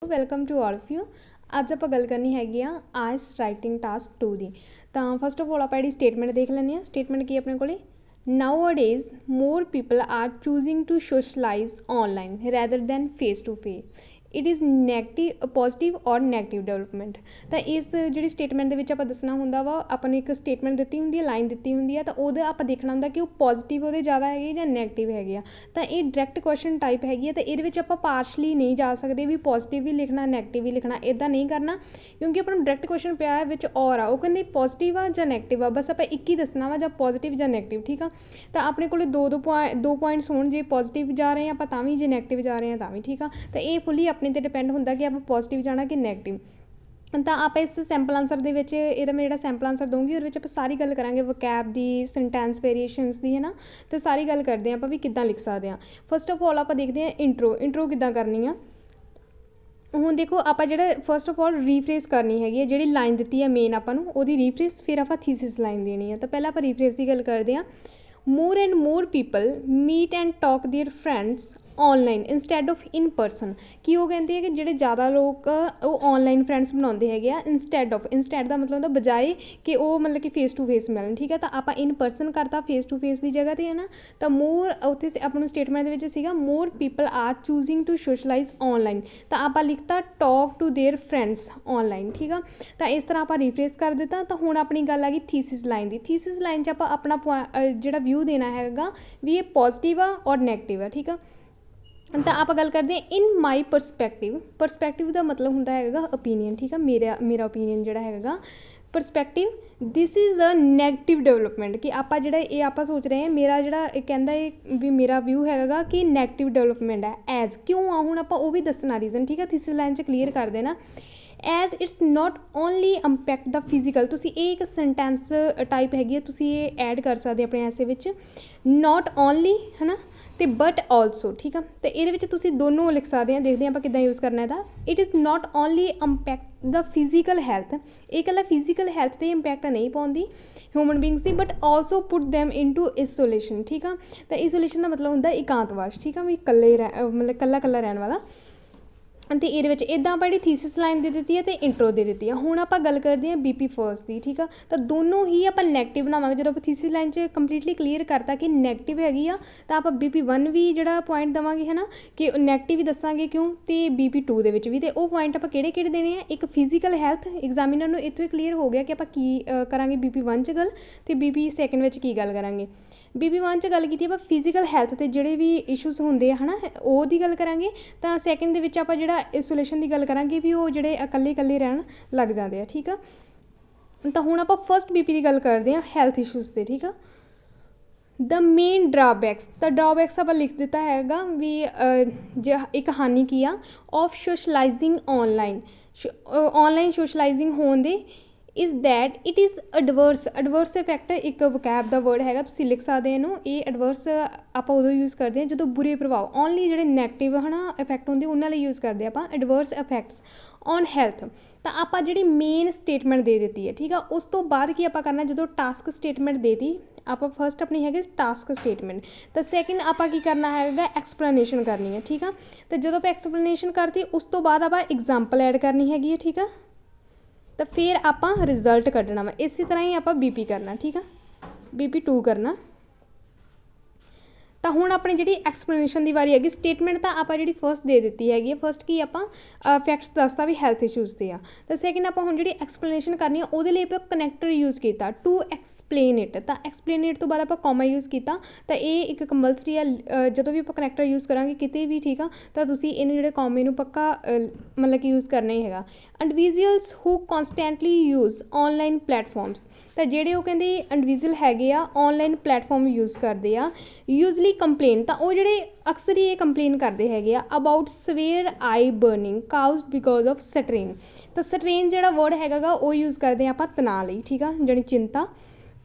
Welcome to all of you. ਅੱਜ ਆਪਾਂ ਗੱਲ ਕਰਨੀ ਹੈਗੀ ਆ ਆਇਸ ਰਾਈਟਿੰਗ ਟਾਸਕ 2 ਦੀ। ਤਾਂ ਫਸਟ ਆਫ ਆਲ ਆਪਾਂ ਜਿਹੜੀ ਸਟੇਟਮੈਂਟ ਦੇਖ ਲੈਂਦੇ ਹਾਂ। ਸਟੇਟਮੈਂਟ ਕੀ ਆਪਣੇ ਕੋਲੇ, nowadays more people are choosing to socialize online rather than face to face, it is negative positive ਔਰ ਨੈਗੇਟਿਵ ਡਿਵੈਲਪਮੈਂਟ। ਤਾਂ ਇਸ ਜਿਹੜੀ ਸਟੇਟਮੈਂਟ ਦੇ ਵਿੱਚ ਆਪਾਂ ਦੱਸਣਾ ਹੁੰਦਾ ਵਾ, ਆਪਾਂ ਨੂੰ ਇੱਕ ਸਟੇਟਮੈਂਟ ਦਿੱਤੀ ਹੁੰਦੀ ਹੈ, ਲਾਈਨ ਦਿੱਤੀ ਹੁੰਦੀ ਹੈ, ਤਾਂ ਉਹਦਾ ਆਪਾਂ ਦੇਖਣਾ ਹੁੰਦਾ ਕਿ ਉਹ ਪੋਜ਼ੀਟਿਵ ਉਹਦੇ ਜ਼ਿਆਦਾ ਹੈਗੇ ਜਾਂ ਨੈਗੇਟਿਵ ਹੈਗੇ ਆ। ਤਾਂ ਇਹ ਡਾਇਰੈਕਟ ਕੁਐਸਚਨ ਟਾਈਪ ਹੈਗੀ ਹੈ, ਤਾਂ ਇਹਦੇ ਵਿੱਚ ਆਪਾਂ ਪਾਰਸ਼ਲੀ ਨਹੀਂ ਜਾ ਸਕਦੇ ਵੀ ਪੋਜ਼ੀਟਿਵ ਵੀ ਲਿਖਣਾ ਨੈਗੇਟਿਵ ਵੀ ਲਿਖਣਾ, ਇੱਦਾਂ ਨਹੀਂ ਕਰਨਾ ਕਿਉਂਕਿ ਆਪਾਂ ਨੂੰ ਡਾਇਰੈਕਟ ਕੁਐਸਚਨ ਪਿਆ ਹੈ ਵਿੱਚ ਔਰ ਆ, ਉਹ ਕਹਿੰਦੇ ਪੋਜ਼ੀਟਿਵ ਆ ਜਾਂ ਨੈਗੇਟਿਵ ਆ, ਬਸ ਆਪਾਂ ਇੱਕ ਹੀ ਦੱਸਣਾ ਵਾ, ਜਾਂ ਪੋਜ਼ੀਟਿਵ ਜਾਂ ਨੈਗੇਟਿਵ। ਠੀਕ ਆ, ਤਾਂ ਆਪਣੇ ਕੋਲ ਦੋ ਪੁਆਇੰਟਸ ਹੋਣ, ਜੇ ਪੋਜ਼ੀਟਿਵ ਜਾ ਰਹੇ ਹਾਂ ਆਪਾਂ ਤਾਂ ਵੀ, ਜੇ ਨੈਗੇਟਿਵ ਜਾ ਰਹੇ ਹਾਂ ਤਾਂ ਵੀ। ਠੀਕ ਆ, ਤਾਂ ਇਹ ਫੁੱਲੀ ਆਪਣੇ 'ਤੇ ਡਿਪੈਂਡ ਹੁੰਦਾ ਕਿ ਆਪਾਂ ਪੋਜ਼ੀਟਿਵ ਜਾਣਾ ਕਿ ਨੈਗੇਟਿਵ। ਤਾਂ ਆਪਾਂ ਇਸ ਸੈਂਪਲ ਆਂਸਰ ਦੇ ਵਿੱਚ, ਇਹਦਾ ਮੈਂ ਜਿਹੜਾ ਸੈਂਪਲ ਆਂਸਰ ਦਊਂਗੀ ਉਹਦੇ ਵਿੱਚ ਆਪਾਂ ਸਾਰੀ ਗੱਲ ਕਰਾਂਗੇ ਵੋਕੈਬ ਦੀ, ਸੈਂਟੈਂਸ ਵੇਰੀਏਸ਼ਨਸ ਦੀ, ਹੈ ਨਾ। ਤਾਂ ਸਾਰੀ ਗੱਲ ਕਰਦੇ ਹਾਂ ਆਪਾਂ ਵੀ ਕਿੱਦਾਂ ਲਿਖ ਸਕਦੇ ਹਾਂ। ਫਸਟ ਆਫ ਆਲ ਆਪਾਂ ਦੇਖਦੇ ਹਾਂ ਇੰਟਰੋ ਕਿੱਦਾਂ ਕਰਨੀ ਆ। ਹੁਣ ਦੇਖੋ, ਆਪਾਂ ਜਿਹੜਾ ਫਸਟ ਆਫ ਆਲ ਰੀਫਰੇਸ ਕਰਨੀ ਹੈਗੀ ਹੈ, ਜਿਹੜੀ ਲਾਈਨ ਦਿੱਤੀ ਹੈ ਮੇਨ ਆਪਾਂ ਨੂੰ ਉਹਦੀ ਰੀਫਰੇਸ, ਫਿਰ ਆਪਾਂ ਥੀਸਿਸ ਲਾਈਨ ਦੇਣੀ ਹੈ। ਤਾਂ ਪਹਿਲਾਂ ਆਪਾਂ ਰੀਫਰੇਸ ਦੀ ਗੱਲ ਕਰਦੇ ਹਾਂ। more and more people meet and talk their friends online instead of in person. ਕੀ ਉਹ ਕਹਿੰਦੇ ਹੈ ਕਿ ਜਿਹੜੇ ਜ਼ਿਆਦਾ ਲੋਕ ਉਹ ਔਨਲਾਈਨ ਫਰੈਂਡਸ ਬਣਾਉਂਦੇ ਹੈਗੇ ਆ, ਇੰਸਟੈਡ ਦਾ ਮਤਲਬ ਹੁੰਦਾ ਬਜਾਏ ਕਿ ਉਹ ਮਤਲਬ ਕਿ ਫੇਸ ਟੂ ਫੇਸ ਮਿਲਣ। ਠੀਕ ਹੈ, ਤਾਂ ਆਪਾਂ ਇਨ ਪਰਸਨ ਕਰਤਾ ਫੇਸ ਟੂ ਫੇਸ ਦੀ ਜਗ੍ਹਾ 'ਤੇ, ਹੈ ਨਾ। ਤਾਂ ਮੋਰ ਉੱਥੇ ਆਪਾਂ ਨੂੰ ਸਟੇਟਮੈਂਟ ਦੇ ਵਿੱਚ ਸੀਗਾ more people are choosing to socialise online, ਤਾਂ ਆਪਾਂ ਲਿਖਤਾ talk to their friends online. ਠੀਕ ਆ, ਤਾਂ ਇਸ ਤਰ੍ਹਾਂ ਆਪਾਂ ਰੀਫਰੇਸ ਕਰ ਦਿੱਤਾ। ਤਾਂ ਹੁਣ ਆਪਣੀ ਗੱਲ ਆ ਗਈ ਥੀਸਿਸ ਲਾਈਨ ਦੀ। ਥੀਸਿਸ ਲਾਈਨ 'ਚ ਆਪਾਂ ਆਪਣਾ ਜਿਹੜਾ ਵਿਊ ਦੇਣਾ ਹੈਗਾ ਵੀ ਇਹ ਪੋਜ਼ੀਟਿਵ ਆ ਔਰ ਨੈਗੇਟਿਵ ਆ। ਠੀਕ ਆ, ਤਾਂ ਆਪਾਂ ਗੱਲ ਕਰਦੇ ਹਾਂ ਇਨ ਮਾਈ ਪਰਸਪੈਕਟਿਵ ਦਾ ਮਤਲਬ ਹੁੰਦਾ ਹੈਗਾ ਓਪੀਨੀਅਨ। ਠੀਕ ਆ, ਮੇਰਾ ਓਪੀਨੀਅਨ ਜਿਹੜਾ ਹੈਗਾ perspective, this is a negative development. ਕਿ ਆਪਾਂ ਜਿਹੜਾ ਇਹ ਆਪਾਂ ਸੋਚ ਰਹੇ ਹਾਂ, ਮੇਰਾ ਜਿਹੜਾ ਇਹ ਕਹਿੰਦਾ ਇਹ ਵੀ ਮੇਰਾ ਵਿਊ ਹੈਗਾ ਕਿ ਨੈਗੇਟਿਵ ਡਿਵੈਲਪਮੈਂਟ ਹੈ। ਐਜ਼ ਕਿਉਂ ਆ, ਹੁਣ ਆਪਾਂ ਉਹ ਵੀ ਦੱਸਣਾ ਰੀਜ਼ਨ। ਠੀਕ ਆ, ਥੀਸਿਸ ਲਾਈਨ 'ਚ ਕਲੀਅਰ ਕਰ ਦੇਣਾ। As it's not only impact the physical, ਤੁਸੀਂ ਇਹ ਇੱਕ ਸੈਂਟੈਂਸ ਟਾਈਪ ਹੈਗੀ ਹੈ, ਤੁਸੀਂ ਇਹ ਐਡ ਕਰ ਸਕਦੇ ਆਪਣੇ ਐਸੇ ਵਿੱਚ। ਨੋਟ ਓਨਲੀ, ਹੈ ਨਾ, ਅਤੇ ਬਟ ਆਲਸੋ। ਠੀਕ ਆ, ਅਤੇ ਇਹਦੇ ਵਿੱਚ ਤੁਸੀਂ ਦੋਨੋਂ ਲਿਖ ਸਕਦੇ ਹਾਂ। ਦੇਖਦੇ ਹਾਂ ਆਪਾਂ ਕਿੱਦਾਂ ਯੂਜ਼ ਕਰਨਾ ਇਹਦਾ। It is not only impact the physical health, ਇਹ ਇਕੱਲਾ ਫਿਜ਼ੀਕਲ ਹੈਲਥ 'ਤੇ ਇੰਪੈਕਟ ਨਹੀਂ ਪਾਉਂਦੀ human ਬੀਂਗਸ the, but also put them into isolation. ਠੀਕ ਆ, ਤਾਂ ਆਈਸੋਲੇਸ਼ਨ ਦਾ ਮਤਲਬ ਹੁੰਦਾ ਇਕਾਂਤਵਾਸ। ਠੀਕ ਆ, ਵੀ ਇਕੱਲੇ ਮਤਲਬ ਇਕੱਲਾ ਰਹਿਣ ਵਾਲਾ। ਅਤੇ ਇਹਦੇ ਵਿੱਚ ਇੱਦਾਂ ਆਪਾਂ ਜਿਹੜੀ ਥੀਸਿਸ ਲਾਈਨ ਦੇ ਦਿੱਤੀ ਹੈ ਅਤੇ ਇੰਟਰੋ ਦੇ ਦਿੱਤੀ ਹੈ। ਹੁਣ ਆਪਾਂ ਗੱਲ ਕਰਦੇ ਹਾਂ BP ਫਰਸਟ ਦੀ। ਠੀਕ ਆ, ਤਾਂ ਦੋਨੋਂ ਹੀ ਆਪਾਂ ਨੈਗੇਟਿਵ ਬਣਾਵਾਂਗੇ। ਜਦੋਂ ਆਪਾਂ ਥੀਸਿਸ ਲਾਈਨ 'ਚ ਕੰਪਲੀਟਲੀ ਕਲੀਅਰ ਕਰਤਾ ਕਿ ਨੈਗੇਟਿਵ ਹੈਗੀ ਆ, ਤਾਂ ਆਪਾਂ BP1 ਵੀ ਜਿਹੜਾ ਪੁਆਇੰਟ ਦੇਵਾਂਗੇ, ਹੈ ਨਾ, ਕਿ ਨੈਗੇਟਿਵ ਹੀ ਦੱਸਾਂਗੇ ਕਿਉਂ, ਅਤੇ BP2 ਦੇ ਵਿੱਚ ਵੀ। ਅਤੇ ਉਹ ਪੁਆਇੰਟ ਆਪਾਂ ਕਿਹੜੇ ਦੇਣੇ ਆ, ਇੱਕ ਫਿਜ਼ੀਕਲ ਹੈਲਥ, ਐਗਜ਼ਾਮੀਨਰ ਨੂੰ ਇੱਥੋਂ ਹੀ ਕਲੀਅਰ ਹੋ ਗਿਆ ਕਿ ਆਪਾਂ ਕੀ ਕਰਾਂਗੇ BP1 'ਚ ਗੱਲ, ਅਤੇ BP2 ਵਿੱਚ ਕੀ ਗੱਲ ਕਰਾਂਗੇ। BP1 'ਚ ਗੱਲ ਕੀਤੀ ਆਪਾਂ ਫਿਜ਼ੀਕਲ ਹੈਲਥ 'ਤੇ ਜਿਹੜੇ ਵੀ ਇਸ਼ੂਜ਼ ਹੁੰਦੇ ਆ, ਹੈ ਨਾ, ਉਹਦੀ ਗੱਲ ਕਰਾਂਗੇ। ਤਾਂ ਸੈਕਿੰਡ ਦੇ ਵਿੱਚ ਆਪਾਂ ਜਿਹੜਾ ਆਈਸੋਲੇਸ਼ਨ ਦੀ ਗੱਲ ਕਰਾਂਗੇ ਵੀ ਉਹ ਜਿਹੜੇ ਇਕੱਲੇ ਰਹਿਣ ਲੱਗ ਜਾਂਦੇ ਆ। ਠੀਕ ਆ, ਤਾਂ ਹੁਣ ਆਪਾਂ ਫਸਟ BP ਦੀ ਗੱਲ ਕਰਦੇ ਹਾਂ, ਹੈਲਥ ਇਸ਼ੂਜ਼ 'ਤੇ। ਠੀਕ ਆ, ਦ ਮੇਨ ਡਰਾਬੈਕਸ, ਤਾਂ ਡਰਾਬੈਕਸ ਆਪਾਂ ਲਿਖ ਦਿੱਤਾ ਹੈਗਾ ਵੀ ਇੱਕ ਹਾਨੀ ਕੀ ਆ ਆਫ ਸੋਸ਼ਲਾਈਜ਼ਿੰਗ ਔਨਲਾਈਨ ਸੋਸ਼ਲਾਈਜ਼ਿੰਗ ਹੋਣ ਦੇ is that it is adverse effect. ਇੱਕ ਵੋਕੈਬ ਦਾ ਵਰਡ ਹੈਗਾ, ਤੁਸੀਂ ਲਿਖ ਸਕਦੇ ਇਹਨੂੰ। ਇਹ ਐਡਵਰਸ ਆਪਾਂ ਉਦੋਂ ਯੂਜ਼ ਕਰਦੇ ਹਾਂ ਜਦੋਂ ਬੁਰੇ ਪ੍ਰਭਾਵ, ਓਨਲੀ ਜਿਹੜੇ ਨੈਗੇਟਿਵ, ਹੈ ਨਾ, ਇਫੈਕਟ ਹੁੰਦੇ ਉਹਨਾਂ ਲਈ ਯੂਜ਼ ਕਰਦੇ ਆਪਾਂ ਐਡਵਰਸ ਇਫੈਕਟਸ ਔਨ ਹੈਲਥ। ਤਾਂ ਆਪਾਂ ਜਿਹੜੀ ਮੇਨ ਸਟੇਟਮੈਂਟ ਦੇ ਦਿੱਤੀ ਹੈ। ਠੀਕ ਆ, ਉਸ ਤੋਂ ਬਾਅਦ ਕੀ ਆਪਾਂ ਕਰਨਾ, ਜਦੋਂ ਟਾਸਕ ਸਟੇਟਮੈਂਟ ਦੇ ਦਿੱਤੀ ਆਪਾਂ, ਫਸਟ ਆਪਣੀ ਹੈਗੀ ਟਾਸਕ ਸਟੇਟਮੈਂਟ, ਤਾਂ ਸੈਕਿੰਡ ਆਪਾਂ ਕੀ ਕਰਨਾ ਹੈਗਾ, ਐਕਸਪਲੇਨੇਸ਼ਨ ਕਰਨੀ ਹੈ। ਠੀਕ ਆ, ਤਾਂ ਜਦੋਂ ਆਪਾਂ ਐਕਸਪਲੇਨੇਸ਼ਨ ਕਰਤੀ ਉਸ ਤੋਂ ਬਾਅਦ ਆਪਾਂ ਐਗਜ਼ਾਮਪਲ ਐਡ ਕਰਨੀ ਹੈਗੀ ਹੈ। ਠੀਕ ਆ, ਤਾਂ ਫਿਰ ਆਪਾਂ ਰਿਜ਼ਲਟ ਕੱਢਣਾ ਵਾ। ਇਸੇ ਤਰ੍ਹਾਂ ਹੀ ਆਪਾਂ BP ਕਰਨਾ। ਠੀਕ ਆ, BP2 ਕਰਨਾ। ਤਾਂ ਹੁਣ ਆਪਣੀ ਜਿਹੜੀ ਐਕਸਪਲੇਨੇਸ਼ਨ ਦੀ ਵਾਰੀ ਹੈਗੀ। ਸਟੇਟਮੈਂਟ ਤਾਂ ਆਪਾਂ ਜਿਹੜੀ ਫਸਟ ਦੇ ਦਿੱਤੀ ਹੈਗੀ ਹੈ, ਫਸਟ ਕੀ ਆਪਾਂ ਫੈਕਟਸ ਦੱਸਦਾ ਵੀ ਹੈਲਥ ਇਸ਼ੂਜ਼ 'ਤੇ ਆ। ਤਾਂ ਸੈਕਿੰਡ ਆਪਾਂ ਹੁਣ ਜਿਹੜੀ ਐਕਸਪਲੇਨੇਸ਼ਨ ਕਰਨੀ ਆ ਉਹਦੇ ਲਈ ਆਪਾਂ ਕਨੈਕਟਰ ਯੂਜ਼ ਕੀਤਾ, ਟੂ ਐਕਸਪਲੇਨ ਇਟ। ਤਾਂ ਐਕਸਪਲੇਨ ਇਟ ਤੋਂ ਬਾਅਦ ਆਪਾਂ ਕੋਮਾ ਯੂਜ਼ ਕੀਤਾ। ਤਾਂ ਇਹ ਇੱਕ ਕੰਪਲਸਰੀ ਆ, ਜਦੋਂ ਵੀ ਆਪਾਂ ਕਨੈਕਟਰ ਯੂਜ਼ ਕਰਾਂਗੇ ਕਿਤੇ ਵੀ। ਠੀਕ ਆ, ਤਾਂ ਤੁਸੀਂ ਇਹਨੂੰ ਜਿਹੜੇ ਕੋਮੇ ਨੂੰ ਪੱਕਾ ਮਤਲਬ ਕਿ ਯੂਜ਼ ਕਰਨਾ ਹੀ ਹੈਗਾ। ਇੰਡੀਵਿਜੂਅਲਸ ਹੂ ਕੌਨਸਟੈਂਟਲੀ ਯੂਜ਼ ਔਨਲਾਈਨ ਪਲੇਟਫਾਰਮਸ, ਤਾਂ ਜਿਹੜੇ ਉਹ ਕਹਿੰਦੇ ਇੰਡੀਵਿਜੂਅਲ ਹੈਗੇ ਆ ਔਨਲਾਈਨ ਪਲੇਟਫਾਰਮ ਯੂਜ਼ ਕਰਦੇ ਆ, ਯੂਜ਼ਲੀ ਕੰਪਲੇਨ, ਤਾਂ ਉਹ ਜਿਹੜੇ ਅਕਸਰ ਹੀ ਇਹ ਕੰਪਲੇਨ ਕਰਦੇ ਹੈਗੇ ਆ about severe eye burning cause because of strain. ਤਾਂ ਸਟ੍ਰੇਨ ਜਿਹੜਾ ਵਰਡ ਹੈਗਾ ਗਾ ਉਹ ਯੂਜ਼ ਕਰਦੇ ਹਾਂ ਆਪਾਂ ਤਣਾਅ ਲਈ। ਠੀਕ ਆ, ਜਿਹੜੀ ਚਿੰਤਾ।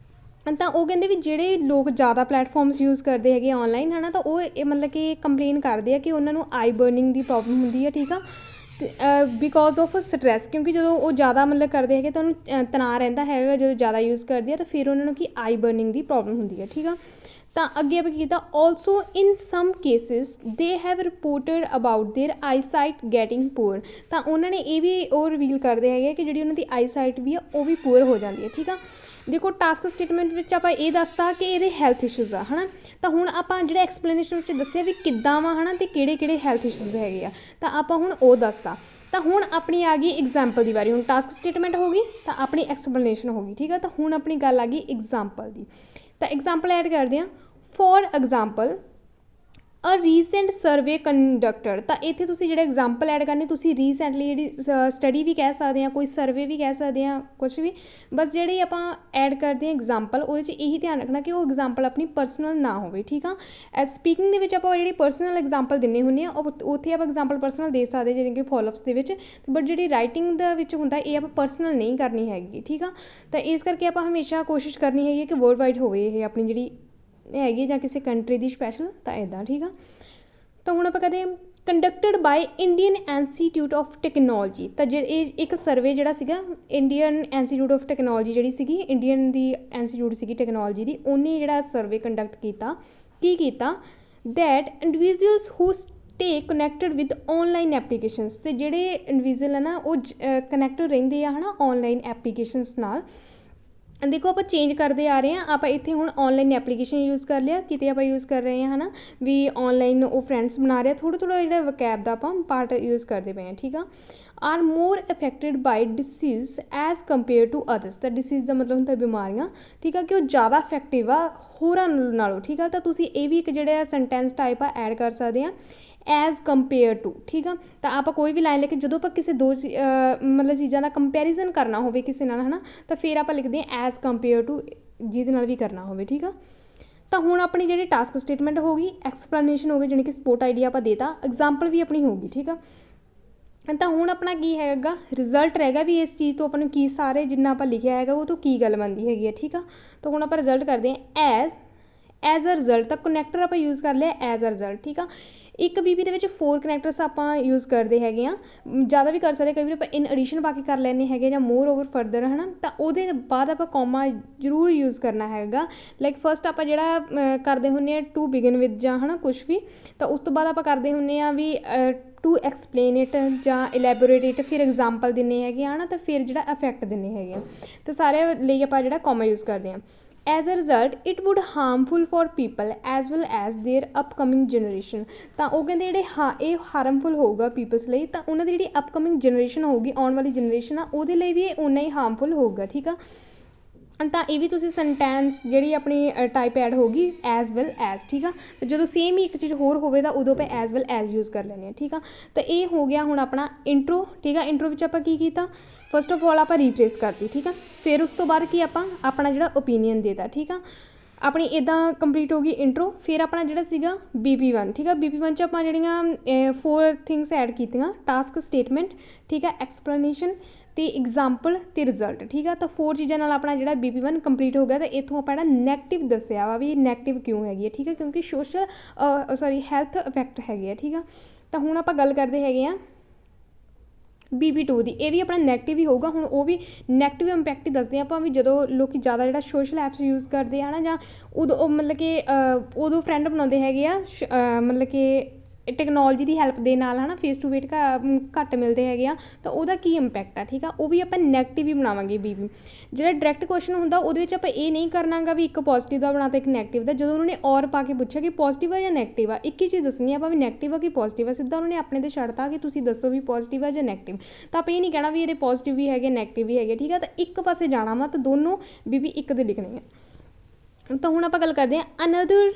ਤਾਂ ਉਹ ਕਹਿੰਦੇ ਵੀ ਜਿਹੜੇ ਲੋਕ ਜ਼ਿਆਦਾ ਪਲੇਟਫਾਰਮਸ ਯੂਜ਼ ਕਰਦੇ ਹੈਗੇ ਔਨਲਾਈਨ, ਹੈ ਨਾ, ਤਾਂ ਉਹ ਇਹ ਮਤਲਬ ਕਿ ਕੰਪਲੇਨ ਕਰਦੇ ਆ ਕਿ ਉਹਨਾਂ ਨੂੰ ਆਈ ਬਰਨਿੰਗ ਦੀ ਪ੍ਰੋਬਲਮ ਹੁੰਦੀ ਹੈ। ਠੀਕ ਆ, ਬਿਕੋਜ਼ ਆਫ ਸਟਰੈਸ, ਕਿਉਂਕਿ ਜਦੋਂ ਉਹ ਜ਼ਿਆਦਾ ਮਤਲਬ ਕਰਦੇ ਹੈਗੇ ਤਾਂ ਉਹਨੂੰ ਤਣਾਅ ਰਹਿੰਦਾ ਹੈਗਾ ਜਦੋਂ ਜ਼ਿਆਦਾ ਯੂਜ਼ ਕਰਦੇ ਆ, ਤਾਂ ਫਿਰ ਉਹਨਾਂ ਨੂੰ ਕੀ ਆਈ ਬਰਨਿੰਗ ਦੀ ਪ੍ਰੋਬਲਮ ਹੁੰਦੀ ਹੈ। ਠੀਕ ਆ, ਤਾਂ ਅੱਗੇ ਆਪਾਂ ਕੀ ਕੀਤਾ, also in some cases they have reported about their eyesight getting poor. ਤਾਂ ਉਹਨਾਂ ਨੇ ਇਹ ਵੀ ਉਹ ਰਿਵੀਲ ਕਰਦੇ ਹੈਗੇ ਕਿ ਜਿਹੜੀ ਉਹਨਾਂ ਦੀ ਆਈਸਾਈਟ ਵੀ ਆ ਉਹ ਵੀ ਪੂਅਰ ਹੋ ਜਾਂਦੀ ਹੈ। ਠੀਕ ਆ, ਦੇਖੋ ਟਾਸਕ ਸਟੇਟਮੈਂਟ ਵਿੱਚ ਆਪਾਂ ਇਹ ਦੱਸਤਾ ਕਿ ਇਹਦੇ ਹੈਲਥ ਇਸ਼ੂਜ਼ ਆ, ਹੈ ਨਾ। ਤਾਂ ਹੁਣ ਆਪਾਂ ਜਿਹੜਾ ਐਕਸਪਲੇਨੇਸ਼ਨ ਵਿੱਚ ਦੱਸਿਆ ਵੀ ਕਿੱਦਾਂ ਵਾ, ਹੈ ਨਾ, ਅਤੇ ਕਿਹੜੇ ਕਿਹੜੇ ਹੈਲਥ ਇਸ਼ੂਜ਼ ਹੈਗੇ ਆ, ਤਾਂ ਆਪਾਂ ਹੁਣ ਉਹ ਦੱਸਤਾ। ਤਾਂ ਹੁਣ ਆਪਣੀ ਆ ਗਈ ਐਗਜ਼ਾਮਪਲ ਦੀ ਵਾਰੀ। ਹੁਣ ਟਾਸਕ ਸਟੇਟਮੈਂਟ ਹੋ ਗਈ ਤਾਂ ਆਪਣੀ ਐਕਸਪਲੇਨੇਸ਼ਨ ਹੋ ਗਈ। ਠੀਕ ਆ, ਤਾਂ ਹੁਣ ਆਪਣੀ ਗੱਲ ਆ ਗਈ ਐਗਜ਼ਾਮਪਲ ਦੀ। ਤਾਂ ਐਗਜ਼ਾਮਪਲ ਐਡ ਕਰਦੇ ਹਾਂ। For example a recent survey conducted. ਤਾਂ ਇੱਥੇ ਤੁਸੀਂ ਜਿਹੜੇ ਐਗਜ਼ਾਮਪਲ ਐਡ ਕਰਨੇ, ਤੁਸੀਂ ਰੀਸੈਂਟਲੀ ਜਿਹੜੀ ਸਟੱਡੀ ਵੀ ਕਹਿ ਸਕਦੇ ਹਾਂ, ਕੋਈ ਸਰਵੇ ਵੀ ਕਹਿ ਸਕਦੇ ਹਾਂ, ਕੁਛ ਵੀ, ਬਸ ਜਿਹੜੀ ਆਪਾਂ ਐਡ ਕਰਦੇ ਹਾਂ ਐਗਜ਼ਾਮਪਲ, ਉਹਦੇ 'ਚ ਇਹੀ ਧਿਆਨ ਰੱਖਣਾ ਕਿ ਉਹ ਐਗਜ਼ਾਮਪਲ ਆਪਣੀ ਪਰਸਨਲ ਨਾ ਹੋਵੇ। ਠੀਕ ਆ, ਸਪੀਕਿੰਗ ਦੇ ਵਿੱਚ ਆਪਾਂ ਜਿਹੜੀ ਪਰਸਨਲ ਐਗਜ਼ਾਮਪਲ ਦਿੰਦੇ ਹੁੰਦੇ ਹਾਂ, ਉਹ ਉੱਥੇ ਆਪਾਂ ਐਗਜ਼ਾਮਪਲ ਪਰਸਨਲ ਦੇ ਸਕਦੇ ਜਿਵੇਂ ਕਿ ਫੋਲੋਅਪਸ ਦੇ ਵਿੱਚ, ਬਟ ਜਿਹੜੀ ਰਾਈਟਿੰਗ ਦੇ ਵਿੱਚ ਹੁੰਦਾ ਇਹ ਆਪਾਂ ਪਰਸਨਲ ਨਹੀਂ ਕਰਨੀ ਹੈਗੀ। ਠੀਕ ਆ, ਤਾਂ ਇਸ ਕਰਕੇ ਆਪਾਂ ਹਮੇਸ਼ਾ ਕੋਸ਼ਿਸ਼ ਕਰਨੀ ਹੈਗੀ ਕਿ ਵਰਲਡ ਵਾਈਡ ਹੋਵੇ ਇਹ ਆਪਣੀ ਜਿਹੜੀ ਹੈਗੀ ਜਾਂ ਕਿਸੇ ਕੰਟਰੀ ਦੀ ਸਪੈਸ਼ਲ, ਤਾਂ ਇੱਦਾਂ। ਠੀਕ ਆ, ਤਾਂ ਹੁਣ ਆਪਾਂ ਕਹਦੇ conducted by Indian Institute of Technology. ਤਾਂ ਇਹ ਇੱਕ ਸਰਵੇ ਜਿਹੜਾ ਸੀਗਾ ਇੰਡੀਅਨ ਇੰਸਟੀਟਿਊਟ ਆਫ ਟੈਕਨੋਲੋਜੀ ਜਿਹੜੀ ਸੀਗੀ, ਇੰਡੀਅਨ ਦੀ ਇੰਸਟੀਟਿਊਟ ਸੀਗੀ ਟੈਕਨੋਲੋਜੀ ਦੀ, ਉਹਨੇ ਜਿਹੜਾ ਸਰਵੇ ਕੰਡਕਟ ਕੀਤਾ। ਕੀ ਕੀਤਾ, that individuals who stay connected with online applications. ਅਤੇ ਜਿਹੜੇ ਇੰਡੀਵਿਜੂਅਲ ਹੈ ਨਾ ਉਹ ਕਨੈਕਟਡ ਰਹਿੰਦੇ ਆ, ਹੈ ਨਾ, ਔਨਲਾਈਨ ਐਪਲੀਕੇਸ਼ਨਸ ਨਾਲ। ਦੇਖੋ ਆਪਾਂ ਚੇਂਜ ਕਰਦੇ ਆ ਰਹੇ ਹਾਂ, ਆਪਾਂ ਇੱਥੇ ਹੁਣ ਔਨਲਾਈਨ ਐਪਲੀਕੇਸ਼ਨ ਯੂਜ਼ ਕਰ ਲਿਆ, ਕਿਤੇ ਆਪਾਂ ਯੂਜ਼ ਕਰ ਰਹੇ ਹਾਂ, ਹੈ ਨਾ, ਵੀ ਔਨਲਾਈਨ ਉਹ ਫਰੈਂਡਸ ਬਣਾ ਰਿਹਾ, ਥੋੜ੍ਹਾ ਥੋੜ੍ਹਾ ਜਿਹੜਾ ਵਕੈਬ ਦਾ ਆਪਾਂ ਪਾਰਟ ਯੂਜ਼ ਕਰਦੇ ਪਏ ਹਾਂ। ਠੀਕ ਆ, are more affected by disease as compare to others. ਤਾਂ ਡਿਸੀਜ਼ ਦਾ ਮਤਲਬ ਹੁੰਦਾ ਬਿਮਾਰੀਆਂ। ਠੀਕ ਆ, ਕਿ ਉਹ ਜ਼ਿਆਦਾ ਇਫੈਕਟਿਵ ਆ ਹੋਰਾਂ ਨਾਲੋਂ। ਠੀਕ ਆ, ਤਾਂ ਤੁਸੀਂ ਇਹ ਵੀ ਇੱਕ ਜਿਹੜਾ ਸੈਂਟੈਂਸ ਟਾਈਪ ਆ ਐਡ ਕਰ ਸਕਦੇ ਹਾਂ, ਐਜ਼ ਕੰਪੇਅਰ ਟੂ। ਠੀਕ ਆ, ਤਾਂ ਆਪਾਂ ਕੋਈ ਵੀ ਲਾਈਨ ਲੈ ਕੇ ਜਦੋਂ ਆਪਾਂ ਕਿਸੇ ਦੋ ਮਤਲਬ ਚੀਜ਼ਾਂ ਦਾ ਕੰਪੈਰੀਜ਼ਨ ਕਰਨਾ ਹੋਵੇ ਕਿਸੇ ਨਾਲ, ਹੈ ਨਾ, ਤਾਂ ਫਿਰ ਆਪਾਂ ਲਿਖਦੇ ਹਾਂ ਐਜ਼ ਕੰਪੇਅਰ ਟੂ, ਜਿਹਦੇ ਨਾਲ ਵੀ ਕਰਨਾ ਹੋਵੇ। ਠੀਕ ਆ, ਤਾਂ ਹੁਣ ਆਪਣੀ ਜਿਹੜੀ ਟਾਸਕ ਸਟੇਟਮੈਂਟ ਹੋ ਗਈ, ਐਕਸਪਲੇਨੇਸ਼ਨ ਹੋ ਗਈ, ਜਾਣੀ ਕਿ ਸਪੋਰਟ ਆਈਡੀਆ ਆਪਾਂ ਦੇਤਾ, ਐਗਜ਼ਾਮਪਲ ਵੀ ਆਪਣੀ ਹੋ ਗਈ। ਠੀਕ ਆ, ਤਾਂ ਹੁਣ ਆਪਣਾ ਕੀ ਹੈਗਾ, ਰਿਜ਼ਲਟ ਰਹੇਗਾ ਵੀ ਇਸ ਚੀਜ਼ ਤੋਂ ਆਪਾਂ ਨੂੰ ਕੀ ਸਾਰੇ ਜਿੰਨਾ ਆਪਾਂ ਲਿਖਿਆ ਹੈਗਾ ਉਹ ਤੋਂ ਕੀ ਗੱਲ ਬਣਦੀ ਹੈਗੀ ਹੈ। ਠੀਕ ਆ, ਤਾਂ ਹੁਣ ਆਪਾਂ ਰਿਜ਼ਲਟ ਕਰਦੇ ਹਾਂ ਐਜ਼ ਅ ਰਿਜ਼ਲਟ। ਤਾਂ ਕਨੈਕਟਰ ਆਪਾਂ ਯੂਜ਼ ਕਰ ਲਿਆ ਐਜ਼ ਅ ਰਿਜ਼ਲਟ। ਠੀਕ ਆ, ਇੱਕ ਬੀਬੀ ਦੇ ਵਿੱਚ 4 ਕਨੈਕਟਰਸ ਆਪਾਂ ਯੂਜ਼ ਕਰਦੇ ਹੈਗੇ ਆ, ਜ਼ਿਆਦਾ ਵੀ ਕਰ ਸਕਦੇ, ਕਈ ਵਾਰ ਆਪਾਂ ਇਨ ਐਡੀਸ਼ਨ ਪਾ ਕੇ ਕਰ ਲੈਂਦੇ ਹੈਗੇ ਜਾਂ ਮੋਰ ਓਵਰ ਫਰਦਰ, ਹੈ ਨਾ। ਤਾਂ ਉਹਦੇ ਬਾਅਦ ਆਪਾਂ ਕੌਮਾ ਜ਼ਰੂਰ ਯੂਜ਼ ਕਰਨਾ ਹੈਗਾ। ਲਾਈਕ ਫਸਟ ਆਪਾਂ ਜਿਹੜਾ ਕਰਦੇ ਹੁੰਦੇ ਹਾਂ ਟੂ ਬਿਗਨ ਵਿਦ ਜਾਂ, ਹੈ ਨਾ, ਕੁਛ ਵੀ, ਤਾਂ ਉਸ ਤੋਂ ਬਾਅਦ ਆਪਾਂ ਕਰਦੇ ਹੁੰਦੇ ਹਾਂ ਵੀ ਟੂ ਐਕਸਪਲੇਨ ਇਟ ਜਾਂ ਇਲੈਬੋਰੇਟ ਇਟ, ਫਿਰ ਐਗਜ਼ਾਮਪਲ ਦਿੰਦੇ ਹੈਗੇ ਆ ਨਾ, ਤਾਂ ਫਿਰ ਜਿਹੜਾ ਇਫੈਕਟ ਦਿੰਦੇ ਹੈਗੇ ਆ, ਤਾਂ ਸਾਰਿਆਂ ਲਈ ਆਪਾਂ ਜਿਹੜਾ ਕੌਮਾ ਯੂਜ਼ ਕਰਦੇ ਹਾਂ। As a result it would harmful for people as well as their upcoming generation. ਤਾਂ ਉਹ ਕਹਿੰਦੇ ਜਿਹੜੇ ਇਹ ਹਾਰਮਫੁਲ ਹੋਊਗਾ ਪੀਪਲਸ ਲਈ, ਤਾਂ ਉਹਨਾਂ ਦੀ ਜਿਹੜੀ ਅਪਕਮਿੰਗ ਜਨਰੇਸ਼ਨ ਹੋਊਗੀ, ਆਉਣ ਵਾਲੀ ਜਨਰੇਸ਼ਨ ਆ, ਉਹਦੇ ਲਈ ਵੀ ਇਹ ਓਨਾ ਹੀ ਹਾਰਮਫੁਲ ਹੋਊਗਾ। ਠੀਕ ਆ, ਤਾਂ ਇਹ ਵੀ ਤੁਸੀਂ ਸੈਂਟੈਂਸ ਜਿਹੜੀ ਆਪਣੀ ਟਾਈਪ ਐਡ ਹੋਊਗੀ ਐਜ਼ ਵੈਲ ਐਜ਼। ਠੀਕ ਆ, ਅਤੇ ਜਦੋਂ ਸੇਮ ਹੀ ਇੱਕ ਚੀਜ਼ ਹੋਰ ਹੋਵੇ ਤਾਂ ਉਦੋਂ ਆਪਾਂ ਐਜ਼ ਵੈਲ ਐਜ਼ ਯੂਜ਼ ਕਰ ਲੈਂਦੇ ਹਾਂ। ਠੀਕ ਆ, ਤਾਂ ਇਹ ਹੋ ਗਿਆ ਹੁਣ ਆਪਣਾ ਇੰਟਰੋ। ਠੀਕ ਆ, ਇੰਟਰੋ ਵਿੱਚ ਆਪਾਂ ਕੀ ਕੀਤਾ, ਫਸਟ ਆਫ ਆਲ ਆਪਾਂ ਰੀਫਰੇਸ ਕਰਤੀ। ਠੀਕ ਆ, ਫਿਰ ਉਸ ਤੋਂ ਬਾਅਦ ਕੀ ਆਪਾਂ ਆਪਣਾ ਜਿਹੜਾ ਓਪੀਨੀਅਨ ਦੇਤਾ। ਠੀਕ ਆ, ਆਪਣੀ ਇੱਦਾਂ ਕੰਪਲੀਟ ਹੋ ਗਈ ਇੰਟਰੋ। ਫਿਰ ਆਪਣਾ ਜਿਹੜਾ ਸੀਗਾ BP1। ਠੀਕ ਆ, BP1 'ਚ ਆਪਾਂ ਜਿਹੜੀਆਂ 4 ਥਿੰਗਸ ਐਡ ਕੀਤੀਆਂ, ਟਾਸਕ ਸਟੇਟਮੈਂਟ, ਠੀਕ ਆ, ਐਕਸਪਲੇਨੇਸ਼ਨ ਅਤੇ ਐਗਜ਼ਾਮਪਲ ਅਤੇ ਰਿਜ਼ਲਟ। ਠੀਕ ਆ, ਤਾਂ 4 ਚੀਜ਼ਾਂ ਨਾਲ ਆਪਣਾ ਜਿਹੜਾ BP1 ਕੰਪਲੀਟ ਹੋ ਗਿਆ। ਅਤੇ ਇੱਥੋਂ ਆਪਾਂ ਜਿਹੜਾ ਨੈਗੇਟਿਵ ਦੱਸਿਆ ਵਾ ਵੀ ਨੈਗੇਟਿਵ ਕਿਉਂ ਹੈਗੀ ਹੈ। ਠੀਕ ਆ, ਕਿਉਂਕਿ ਹੈਲਥ ਇਫੈਕਟ ਹੈਗੇ ਆ। ਠੀਕ ਆ, ਤਾਂ ਹੁਣ ਆਪਾਂ ਗੱਲ ਕਰਦੇ ਹੈਗੇ ਆ BP2 ਦੀ। ਇਹ ਵੀ ਆਪਣਾ ਨੈਗੇਟਿਵ ਹੀ ਹੋਊਗਾ। ਹੁਣ ਉਹ ਵੀ ਨੈਗੇਟਿਵ ਇੰਪੈਕਟ ਹੀ ਦੱਸਦੇ ਆਪਾਂ ਵੀ ਜਦੋਂ ਲੋਕ ਜ਼ਿਆਦਾ ਜਿਹੜਾ ਸੋਸ਼ਲ ਐਪਸ ਯੂਜ਼ ਕਰਦੇ ਆ ਨਾ, ਜਾਂ ਉਦੋਂ ਉਹ ਮਤਲਬ ਕਿ ਉਦੋਂ ਫਰੈਂਡ ਬਣਾਉਂਦੇ ਹੈਗੇ ਆ, ਮਤਲਬ ਕਿ ਟੈਕਨੋਲੋਜੀ ਦੀ ਹੈਲਪ ਦੇ ਨਾਲ, ਹੈ ਨਾ, ਫੇਸ ਟੂ ਫੇਸ ਘੱਟ ਮਿਲਦੇ ਹੈਗੇ ਆ, ਤਾਂ ਉਹਦਾ ਕੀ ਇੰਪੈਕਟ ਆ। ਠੀਕ ਆ, ਉਹ ਵੀ ਆਪਾਂ ਨੈਗੇਟਿਵ ਹੀ ਬਣਾਵਾਂਗੇ। BP ਜਿਹੜਾ ਡਾਇਰੈਕਟ ਕੁਐਸਚਨ ਹੁੰਦਾ ਉਹਦੇ ਵਿੱਚ ਆਪਾਂ ਇਹ ਨਹੀਂ ਕਰਨਾਗਾ ਵੀ ਇੱਕ ਪੋਜ਼ੀਟਿਵ ਦਾ ਬਣਾਤਾ ਇੱਕ ਨੈਗੇਟਿਵ ਦਾ। ਜਦੋਂ ਉਹਨਾਂ ਨੇ ਔਰ ਪਾ ਕੇ ਪੁੱਛਿਆ ਕਿ ਪੋਜ਼ੀਟਿਵ ਆ ਜਾਂ ਨੈਗੇਟਿਵ ਆ, ਇੱਕ ਹੀ ਚੀਜ਼ ਦੱਸਣੀ ਆਪਾਂ ਵੀ ਨੈਗੇਟਿਵ ਆ ਕਿ ਪੋਜ਼ੀਟਿਵ ਆ, ਸਿੱਧਾ ਉਹਨਾਂ ਨੇ ਆਪਣੇ 'ਤੇ ਛੱਡਤਾ ਕਿ ਤੁਸੀਂ ਦੱਸੋ ਵੀ ਪੋਜ਼ੀਟਿਵ ਆ ਜਾਂ ਨੈਗੇਟਿਵ। ਤਾਂ ਆਪਾਂ ਇਹ ਨਹੀਂ ਕਹਿਣਾ ਵੀ ਇਹਦੇ ਪੋਜ਼ੀਟਿਵ ਵੀ ਹੈਗੇ ਨੈਗੇਟਿਵ ਵੀ ਹੈਗੇ। ਠੀਕ ਆ, ਤਾਂ ਇੱਕ ਪਾਸੇ ਜਾਣਾ ਵਾ, ਤਾਂ ਦੋਨੋਂ BP ਇੱਕ ਦੇ ਲਿਖਣੇ ਆ। ਤਾਂ ਹੁਣ ਆਪਾਂ ਗੱਲ ਕਰਦੇ ਹਾਂ another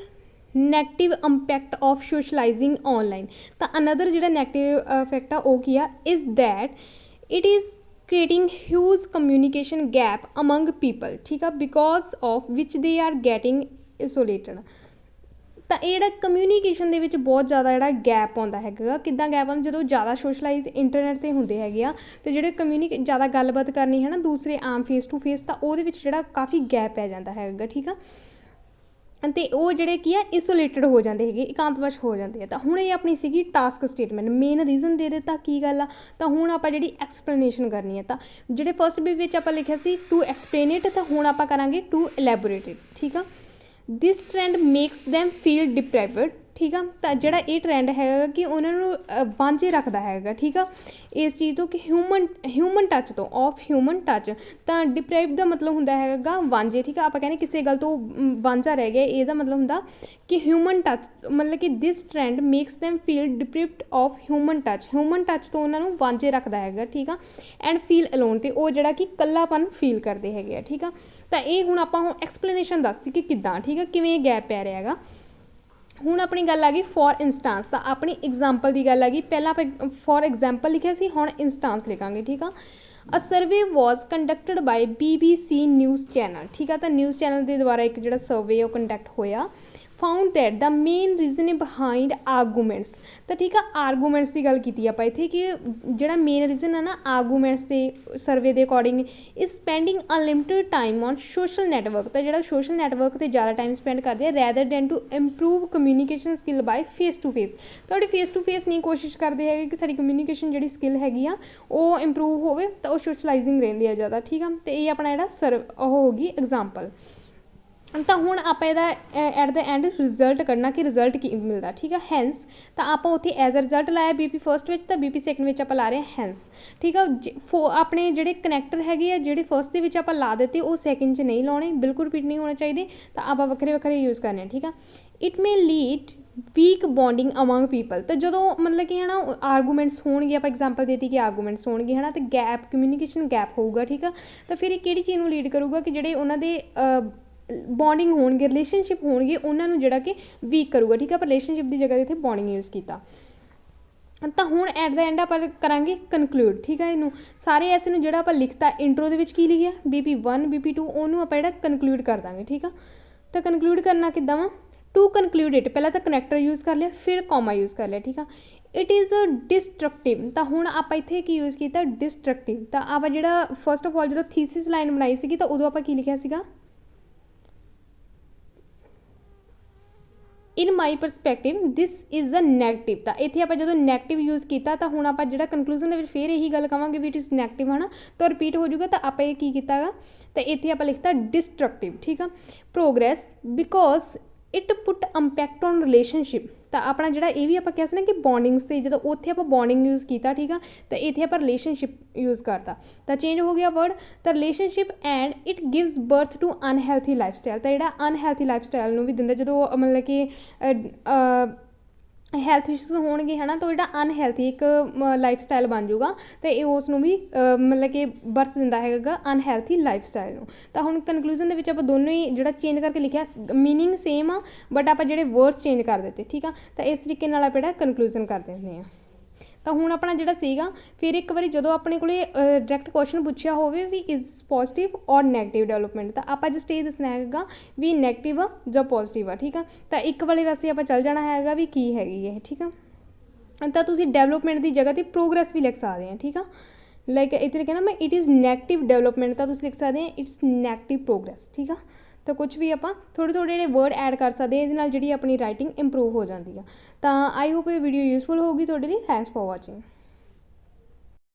negative impact of socializing online. ਤਾਂ ਅਨਦਰ ਜਿਹੜਾ ਨੈਗੇਟਿਵ ਇਫੈਕਟ ਆ ਉਹ ਕੀ ਆ, is that it is creating huge communication gap among people. ਠੀਕ ਆ, because of which they are getting isolated. ਤਾਂ ਇਹ ਜਿਹੜਾ ਕਮਿਊਨੀਕੇਸ਼ਨ ਦੇ ਵਿੱਚ ਬਹੁਤ ਜ਼ਿਆਦਾ ਜਿਹੜਾ ਗੈਪ ਆਉਂਦਾ ਹੈਗਾ। ਕਿੱਦਾਂ ਗੈਪ ਆਉਂਦਾ, ਜਦੋਂ ਜ਼ਿਆਦਾ ਸੋਸ਼ਲਾਈਜ਼ ਇੰਟਰਨੈਟ 'ਤੇ ਹੁੰਦੇ ਹੈਗੇ ਆ, ਅਤੇ ਜਿਹੜੇ ਜ਼ਿਆਦਾ ਗੱਲਬਾਤ ਕਰਨੀ ਹੈ ਨਾ ਦੂਸਰੇ ਆਮ ਫੇਸ ਟੂ ਫੇਸ, ਤਾਂ ਉਹਦੇ ਵਿੱਚ ਜਿਹੜਾ ਕਾਫੀ ਗੈਪ ਪੈ ਜਾਂਦਾ ਹੈਗਾ। ਠੀਕ ਆ, ਅਤੇ ਉਹ ਜਿਹੜੇ ਕੀ ਆ ਆਈਸੋਲੇਟਡ ਹੋ ਜਾਂਦੇ ਹੈਗੇ, ਇਕਾਂਤਵਸ਼ ਹੋ ਜਾਂਦੇ ਆ। ਤਾਂ ਹੁਣ ਇਹ ਆਪਣੀ ਸੀਗੀ ਟਾਸਕ ਸਟੇਟਮੈਂਟ, ਮੇਨ ਰੀਜ਼ਨ ਦੇ ਦਿੱਤਾ ਕੀ ਗੱਲ ਆ। ਤਾਂ ਹੁਣ ਆਪਾਂ ਜਿਹੜੀ ਐਕਸਪਲੇਨੇਸ਼ਨ ਕਰਨੀ ਹੈ, ਤਾਂ ਜਿਹੜੇ ਫਸਟ ਵੀ ਵਿੱਚ ਆਪਾਂ ਲਿਖਿਆ ਸੀ ਟੂ ਐਕਸਪਲੇਨ ਇਟ, ਤਾਂ ਹੁਣ ਆਪਾਂ ਕਰਾਂਗੇ ਟੂ ਇਲੈਬੋਰੇਟ ਇਟ। ਠੀਕ ਆ, ਦਿਸ ਟਰੈਂਡ ਮੇਕਸ them ਫੀਲ ਡਿਪਰਾਈਵਡ। ਠੀਕ ਆ, ਤਾਂ ਜਿਹੜਾ ਇਹ ਟਰੈਂਡ ਹੈਗਾ ਕਿ ਉਹਨਾਂ ਨੂੰ ਵਾਂਝੇ ਰੱਖਦਾ ਹੈਗਾ। ਠੀਕ ਆ, ਇਸ ਚੀਜ਼ ਤੋਂ ਕਿ ਹਿਊਮਨ ਟੱਚ ਤੋਂ, ਆਫ ਹਿਊਮਨ ਟੱਚ। ਤਾਂ ਡਿਪਰਾਈਵ ਦਾ ਮਤਲਬ ਹੁੰਦਾ ਹੈਗਾ ਵਾਂਝੇ। ਠੀਕ ਆ, ਆਪਾਂ ਕਹਿੰਦੇ ਕਿਸੇ ਗੱਲ ਤੋਂ ਵਾਂਝਾ ਰਹਿ ਗਿਆ, ਇਹਦਾ ਮਤਲਬ ਹੁੰਦਾ ਕਿ ਹਿਊਮਨ ਟੱਚ, ਮਤਲਬ ਕਿ this trend makes them feel deprived of human touch. Human touch ਤੋਂ ਉਹਨਾਂ ਨੂੰ ਵਾਂਝੇ ਰੱਖਦਾ ਹੈਗਾ। ਠੀਕ ਆ, ਐਂਡ ਫੀਲ ਅਲੋਨ, ਅਤੇ ਉਹ ਜਿਹੜਾ ਕਿ ਇਕੱਲਾਪਨ ਫੀਲ ਕਰਦੇ ਹੈਗੇ ਆ। ਠੀਕ ਆ, ਤਾਂ ਇਹ ਹੁਣ ਆਪਾਂ ਐਕਸਪਲੇਨੇਸ਼ਨ ਦੱਸਦੀ ਕਿ ਕਿੱਦਾਂ, ਠੀਕ ਆ, ਕਿਵੇਂ ਇਹ ਗੈਪ ਪੈ ਰਿਹਾ ਹੈਗਾ। ਹੁਣ ਆਪਣੀ ਗੱਲ ਆ ਗਈ ਫੋਰ ਇੰਸਟਾਂਸ, ਤਾਂ ਆਪਣੀ ਐਗਜ਼ਾਮਪਲ ਦੀ ਗੱਲ ਆ ਗਈ। ਪਹਿਲਾਂ ਆਪਾਂ ਫੋਰ ਐਗਜ਼ਾਮਪਲ ਲਿਖਿਆ ਸੀ, ਹੁਣ ਇੰਸਟਾਂਸ ਲਿਖਾਂਗੇ। ਠੀਕ ਆ, ਅ ਸਰਵੇ ਵਾਜ਼ ਕੰਡਕਟਡ ਬਾਈ BBC ਨਿਊਜ਼ ਚੈਨਲ। ਠੀਕ ਆ, ਤਾਂ ਨਿਊਜ਼ ਚੈਨਲ ਦੇ ਦੁਆਰਾ ਇੱਕ ਜਿਹੜਾ ਸਰਵੇ ਉਹ ਕੰਡਕਟ ਹੋਇਆ। Found that the main reason behind arguments. ਤਾਂ ਠੀਕ ਆ, ਆਰਗੂਮੈਂਟਸ ਦੀ ਗੱਲ ਕੀਤੀ ਆਪਾਂ ਇੱਥੇ ਕਿ ਜਿਹੜਾ ਮੇਨ ਰੀਜ਼ਨ ਹੈ ਨਾ ਆਰਗੂਮੈਂਟਸ ਦੇ ਸਰਵੇ ਦੇ according is spending unlimited time on social network. ਤਾਂ ਜਿਹੜਾ ਸੋਸ਼ਲ ਨੈਟਵਰਕ 'ਤੇ ਜ਼ਿਆਦਾ ਟਾਈਮ ਸਪੈਂਡ ਕਰਦੇ ਆ rather than to improve communication skill by face to face. ਤੁਹਾਡੀ ਫੇਸ ਟੂ ਫੇਸ ਨਹੀਂ ਕੋਸ਼ਿਸ਼ ਕਰਦੇ ਹੈਗੇ ਕਿ ਸਾਡੀ ਕਮਿਊਨੀਕੇਸ਼ਨ ਜਿਹੜੀ ਸਕਿੱਲ ਹੈਗੀ ਆ ਉਹ ਇੰਪਰੂਵ ਹੋਵੇ, ਤਾਂ ਉਹ ਸੋਸ਼ਲਾਈਜ਼ਿੰਗ ਰਹਿੰਦੀ ਆ ਜ਼ਿਆਦਾ। ਠੀਕ ਆ, ਅਤੇ ਇਹ ਆਪਣਾ ਜਿਹੜਾ ਉਹ ਹੋ ਗਈ ਐਗਜ਼ਾਮਪਲ। ਤਾਂ ਹੁਣ ਆਪਾਂ ਇਹਦਾ ਐਟ ਦਾ ਐਂਡ ਰਿਜ਼ਲਟ ਕੱਢਣਾ ਕਿ ਰਿਜ਼ਲਟ ਕੀ ਮਿਲਦਾ। ਠੀਕ ਆ, ਹੈਂਸ ਤਾਂ ਆਪਾਂ ਉੱਥੇ ਐਜ਼ ਅ ਰਿਜ਼ਲਟ ਲਾਇਆ BP ਫਸਟ ਵਿੱਚ, ਤਾਂ BP ਸੈਕਿੰਡ ਵਿੱਚ ਆਪਾਂ ਲਾ ਰਹੇ ਹਾਂ ਹੈਂਸ। ਠੀਕ ਆ, ਆਪਣੇ ਜਿਹੜੇ ਕਨੈਕਟਰ ਹੈਗੇ ਆ ਜਿਹੜੇ ਫਸਟ ਦੇ ਵਿੱਚ ਆਪਾਂ ਲਾ ਦਿੱਤੇ ਉਹ ਸੈਕਿੰਡ 'ਚ ਨਹੀਂ ਲਾਉਣੇ, ਬਿਲਕੁਲ ਰਿਪੀਟ ਨਹੀਂ ਹੋਣੇ ਚਾਹੀਦੇ, ਤਾਂ ਆਪਾਂ ਵੱਖਰੇ ਵੱਖਰੇ ਯੂਜ਼ ਕਰਨੇ ਆ। ਠੀਕ ਆ, it may lead weak bonding among people. ਤਾਂ ਜਦੋਂ ਮਤਲਬ ਕਿ ਹੈ ਨਾ ਆਰਗੂਮੈਂਟਸ ਹੋਣਗੇ, ਆਪਾਂ ਐਗਜ਼ਾਮਪਲ ਦੇਤੀ ਕਿ ਆਰਗੂਮੈਂਟਸ ਹੋਣਗੇ ਹੈ ਨਾ, ਅਤੇ ਗੈਪ ਕਮਿਊਨੀਕੇਸ਼ਨ ਗੈਪ ਹੋਊਗਾ। ਠੀਕ ਆ, ਤਾਂ ਫਿਰ ਇਹ ਕਿਹੜੀ ਚੀਜ਼ ਨੂੰ ਲੀਡ ਕਰੂਗਾ ਕਿ ਜਿਹੜੇ ਉਹਨਾਂ ਦੇ ਬੌਂਡਿੰਗ ਹੋਣਗੇ, ਰਿਲੇਸ਼ਨਸ਼ਿਪ ਹੋਣਗੇ, ਉਹਨਾਂ ਨੂੰ ਜਿਹੜਾ ਕਿ ਵੀਕ ਕਰੂਗਾ। ਠੀਕ ਆ, ਪਰ ਰਿਲੇਸ਼ਨਸ਼ਿਪ ਦੀ ਜਗ੍ਹਾ 'ਤੇ ਇੱਥੇ ਬੌਂਡਿੰਗ ਯੂਜ਼ ਕੀਤਾ। ਤਾਂ ਹੁਣ ਐਟ ਦਾ ਐਂਡ ਆਪਾਂ ਕਰਾਂਗੇ ਕਨਕਲੂਡ। ਠੀਕ ਆ, ਇਹਨੂੰ ਸਾਰੇ ਐਸੇ ਨੂੰ ਜਿਹੜਾ ਆਪਾਂ ਲਿਖਤਾ ਇੰਟਰੋ ਦੇ ਵਿੱਚ ਕੀ ਲਿਖਿਆ BP1 BP2 ਉਹਨੂੰ ਆਪਾਂ ਜਿਹੜਾ ਕਨਕਲੂਡ ਕਰ ਦਾਂਗੇ। ਠੀਕ ਆ, ਤਾਂ ਕਨਕਲੂਡ ਕਰਨਾ ਕਿੱਦਾਂ ਵਾ, ਟੂ ਕਨਕਲੂਡ ਇਟ, ਪਹਿਲਾਂ ਤਾਂ ਕਨੈਕਟਰ ਯੂਜ਼ ਕਰ ਲਿਆ, ਫਿਰ ਕੌਮਾ ਯੂਜ਼ ਕਰ ਲਿਆ। ਠੀਕ ਆ, ਇਟ ਇਜ਼ ਅ ਡਿਸਟਰਕਟਿਵ। ਤਾਂ ਹੁਣ ਆਪਾਂ ਇੱਥੇ ਕੀ ਯੂਜ਼ ਕੀਤਾ ਡਿਸਟਰਕਟਿਵ। ਤਾਂ ਆਪਾਂ ਜਿਹੜਾ ਫਸਟ ਆਫ ਆਲ ਜਦੋਂ ਥੀਸਿਸ ਲਾਈਨ ਬਣਾਈ ਸੀਗੀ ਤਾਂ ਉਦੋਂ ਆਪਾਂ ਕੀ ਲਿਖਿਆ ਸੀਗਾ in my perspective this is a negative. ਤਾਂ ਇੱਥੇ ਆਪਾਂ ਜਦੋਂ ਨੈਗੇਟਿਵ ਯੂਜ਼ ਕੀਤਾ ਤਾਂ ਹੁਣ ਆਪਾਂ ਜਿਹੜਾ ਕਨਕਲੂਜਨ ਦੇ ਵਿੱਚ ਫਿਰ ਇਹੀ ਗੱਲ ਕਹਾਂਗੇ ਵੀ ਇਟ ਇਜ਼ ਨੈਗੇਟਿਵ ਹੈ ਨਾ, ਤਾਂ ਰਿਪੀਟ ਹੋ ਜਾਊਗਾ। ਤਾਂ ਆਪਾਂ ਇਹ ਕੀ ਕੀਤਾ ਗਾ, ਤਾਂ ਇੱਥੇ ਆਪਾਂ ਲਿਖਤਾ ਡਿਸਟਰਕਟਿਵ। ਠੀਕ ਆ, progress because it put impact on relationship. ਤਾਂ ਆਪਣਾ ਜਿਹੜਾ ਇਹ ਵੀ ਆਪਾਂ ਕਿਹਾ ਸੀ ਨਾ ਕਿ ਬੌਂਡਿੰਗਸ 'ਤੇ, ਜਦੋਂ ਉੱਥੇ ਆਪਾਂ ਬੌਂਡਿੰਗ ਯੂਜ਼ ਕੀਤਾ। ਠੀਕ ਆ, ਤਾਂ ਇੱਥੇ ਆਪਾਂ ਰਿਲੇਸ਼ਨਸ਼ਿਪ ਯੂਜ਼ ਕਰਤਾ, ਤਾਂ ਚੇਂਜ ਹੋ ਗਿਆ ਵਰਡ। ਤਾਂ relationship and it gives birth to unhealthy life style. ਤਾਂ ਜਿਹੜਾ ਅਨਹੈਲਥੀ ਲਾਈਫ ਸਟਾਈਲ ਨੂੰ ਵੀ ਦਿੰਦਾ, ਜਦੋਂ ਮਤਲਬ ਕਿ ਹੈਲਥ ਇਸ਼ੂਜ਼ ਹੋਣਗੇ ਹੈ ਨਾ, ਤਾਂ ਜਿਹੜਾ ਅਨਹੈਲਥੀ ਇੱਕ ਲਾਈਫ ਸਟਾਈਲ ਬਣ ਜਾਊਗਾ, ਅਤੇ ਇਹ ਉਸ ਨੂੰ ਵੀ ਮਤਲਬ ਕਿ ਬਰਥ ਦਿੰਦਾ ਹੈਗਾ ਅਨਹੈਲਥੀ ਲਾਈਫ ਸਟਾਈਲ ਨੂੰ। ਤਾਂ ਹੁਣ ਕਨਕਲੂਜਨ ਦੇ ਵਿੱਚ ਆਪਾਂ ਦੋਨੋਂ ਹੀ ਜਿਹੜਾ ਚੇਂਜ ਕਰਕੇ ਲਿਖਿਆ, ਮੀਨਿੰਗ ਸੇਮ ਆ ਬਟ ਆਪਾਂ ਜਿਹੜੇ ਵਰਡਸ ਚੇਂਜ ਕਰ ਦਿੱਤੇ। ਠੀਕ ਆ, ਤਾਂ ਇਸ ਤਰੀਕੇ ਨਾਲ ਆਪਾਂ ਜਿਹੜਾ ਕਨਕਲੂਜਨ ਕਰ ਦਿੰਦੇ ਹਾਂ। ਤਾਂ ਹੁਣ ਆਪਣਾ ਜਿਹੜਾ ਸੀਗਾ ਫਿਰ ਇੱਕ ਵਾਰੀ ਜਦੋਂ ਆਪਣੇ ਕੋਲ ਡਾਇਰੈਕਟ ਕੁਐਸਚਨ ਪੁੱਛਿਆ ਹੋਵੇ ਵੀ ਇਜ਼ ਪੋਜ਼ੀਟਿਵ ਔਰ ਨੈਗੇਟਿਵ ਡਿਵੈਲਪਮੈਂਟ, ਤਾਂ ਆਪਾਂ ਜਸਟ ਇਹ ਦੱਸਣਾ ਹੈਗਾ ਵੀ ਨੈਗੇਟਿਵ ਆ ਜਾਂ ਪੋਜ਼ੀਟਿਵ ਆ। ਠੀਕ ਆ, ਤਾਂ ਇੱਕ ਵਾਲੇ ਵੈਸੇ ਆਪਾਂ ਚੱਲ ਜਾਣਾ ਹੈਗਾ ਵੀ ਕੀ ਹੈਗੀ ਇਹ। ਠੀਕ ਆ, ਤਾਂ ਤੁਸੀਂ ਡਿਵੈਲਪਮੈਂਟ ਦੀ ਜਗ੍ਹਾ 'ਤੇ ਪ੍ਰੋਗਰੈਸ ਵੀ ਲਿਖ ਸਕਦੇ ਆ। ਠੀਕ ਆ, ਲਾਈਕ ਇੱਥੇ ਲਿਖਿਆ ਨਾ ਮੈਂ ਇਟ ਇਜ਼ ਨੈਗੇਟਿਵ ਡਿਵੈਲਪਮੈਂਟ, ਤਾਂ ਤੁਸੀਂ ਲਿਖ ਸਕਦੇ ਆ ਇਟਸ ਨੈਗੇਟਿਵ ਪ੍ਰੋਗਰੈਸ। ਠੀਕ ਆ, ਤਾਂ ਕੁਛ ਵੀ ਆਪਾਂ ਥੋੜ੍ਹੇ ਥੋੜ੍ਹੇ ਜਿਹੜੇ ਵਰਡ ਐਡ ਕਰ ਸਕਦੇ ਹਾਂ, ਇਹਦੇ ਨਾਲ ਜਿਹੜੀ ਆਪਣੀ ਰਾਈਟਿੰਗ ਇੰਪਰੂਵ ਹੋ ਜਾਂਦੀ ਆ। ਤਾਂ ਆਈ ਹੋਪ ਇਹ ਵੀਡੀਓ ਯੂਜ਼ਫੁਲ ਹੋਊਗੀ ਤੁਹਾਡੇ ਲਈ। Thanks for watching.